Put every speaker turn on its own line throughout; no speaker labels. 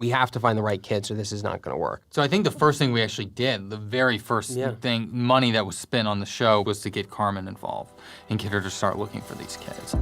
we have to find the right kids or this is not going to work.
So I think the first thing we actually did, the very first thing, money that was spent on the show was to get Carmen involved and get her to start looking for these kids.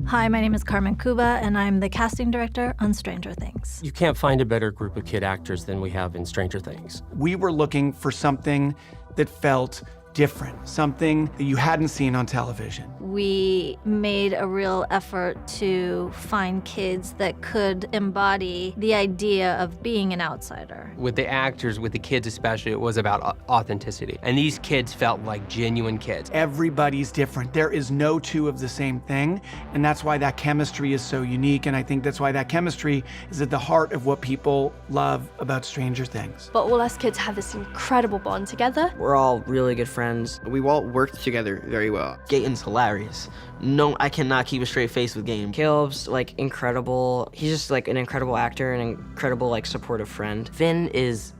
Hi, my name is Carmen Cuba, and I'm the casting director on Stranger Things.
You can't find a better group of kid actors than we have in Stranger Things.
We were looking for something that felt different, something that you hadn't seen on television.
We made a real effort to find kids that could embody the idea of being an outsider.
With the actors, with the kids especially, it was about authenticity. And these kids felt like genuine kids.
Everybody's different. There is no two of the same thing, and that's why that chemistry is so unique, and I think that's why that chemistry is at the heart of what people love about Stranger Things.
But all us kids have this incredible bond together.
We're all really good friends. We all work together very well. Gaten's hilarious. No, I cannot keep a straight face with Gaten.
Caleb's like incredible. He's just like an incredible actor and an incredible like supportive friend. Finn is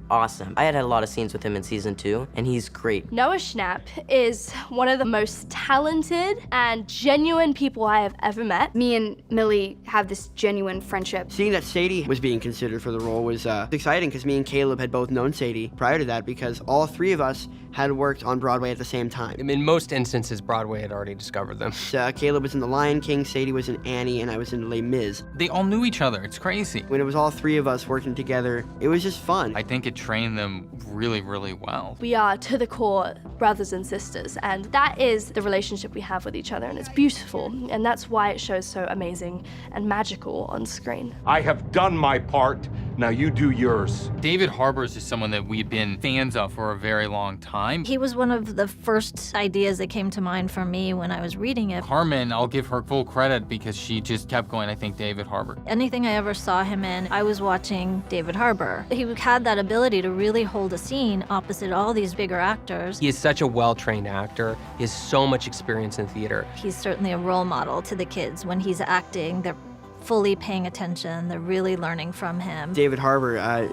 awesome. I had a lot of scenes with him in season 2, and he's great.
Noah Schnapp is one of the most talented and genuine people I have ever met.
Me and Millie have this genuine friendship.
Seeing that Sadie was being considered for the role was exciting because me and Caleb had both known Sadie prior to that because all three of us had worked on Broadway at the same time.
In most instances, Broadway had already discovered them.
Caleb was in The Lion King, Sadie was in Annie, and I was in Les Mis.
They all knew each other. It's crazy.
When it was all three of us working together, it was just fun.
I think it trained them really, really well.
We are, to the core, brothers and sisters, and that is the relationship we have with each other, and it's beautiful, and that's why it shows so amazing and magical on screen.
I have done my part, now you do yours.
David Harbour's is someone that we've been fans of for a very long time.
He was one of the first ideas that came to mind for me when I was reading it.
Carmen, I'll give her full credit because she just kept going, I think, David Harbour.
Anything I ever saw him in, I was watching David Harbour. He had that ability to really hold a scene opposite all these bigger actors.
He is such a well-trained actor. He has so much experience in theater.
He's certainly a role model to the kids. When he's acting, they're fully paying attention. They're really learning from him.
David Harbour,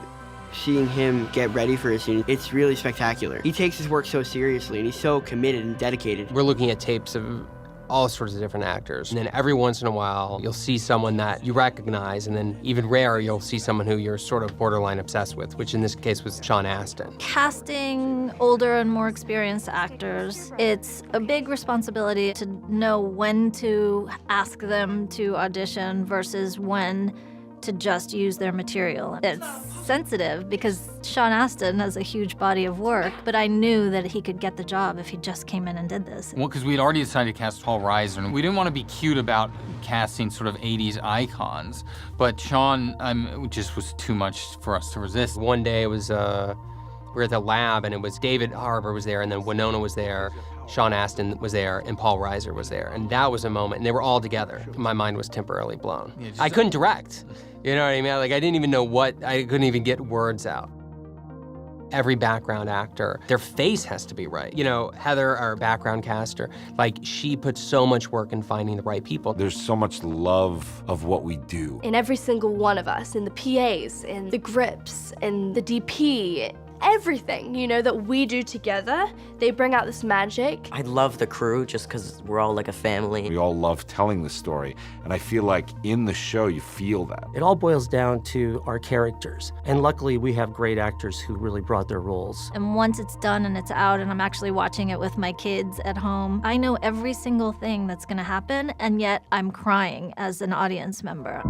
seeing him get ready for his scene, it's really spectacular. He takes his work so seriously and he's so committed and dedicated.
We're looking at tapes of all sorts of different actors. And then every once in a while, you'll see someone that you recognize, and then even rarer, you'll see someone who you're sort of borderline obsessed with, which in this case was Sean Astin.
Casting older and more experienced actors, it's a big responsibility to know when to ask them to audition versus when to just use their material. It's sensitive because Sean Astin has a huge body of work, but I knew that he could get the job if he just came in and did this.
Well, because we'd already decided to cast Paul Reiser, and we didn't want to be cute about casting sort of 80s icons, but Sean just was too much for us to resist.
One day it was, we were at the lab, and it was David Harbour was there, and then Winona was there, Sean Astin was there, and Paul Reiser was there. And that was a moment, and they were all together. My mind was temporarily blown. Yeah, I couldn't direct. You know what I mean? Like, I didn't even know I couldn't even get words out. Every background actor, their face has to be right. You know, Heather, our background caster, like, she puts so much work in finding the right people.
There's so much love of what we do.
In every single one of us, in the PAs, in the grips, in the DP, everything, you know, that we do together, they bring out this magic.
I love the crew just because we're all like a family.
We all love telling the story, and I feel like in the show you feel that.
It all boils down to our characters, and luckily we have great actors who really brought their roles.
And once it's done and it's out and I'm actually watching it with my kids at home, I know every single thing that's gonna happen, and yet I'm crying as an audience member.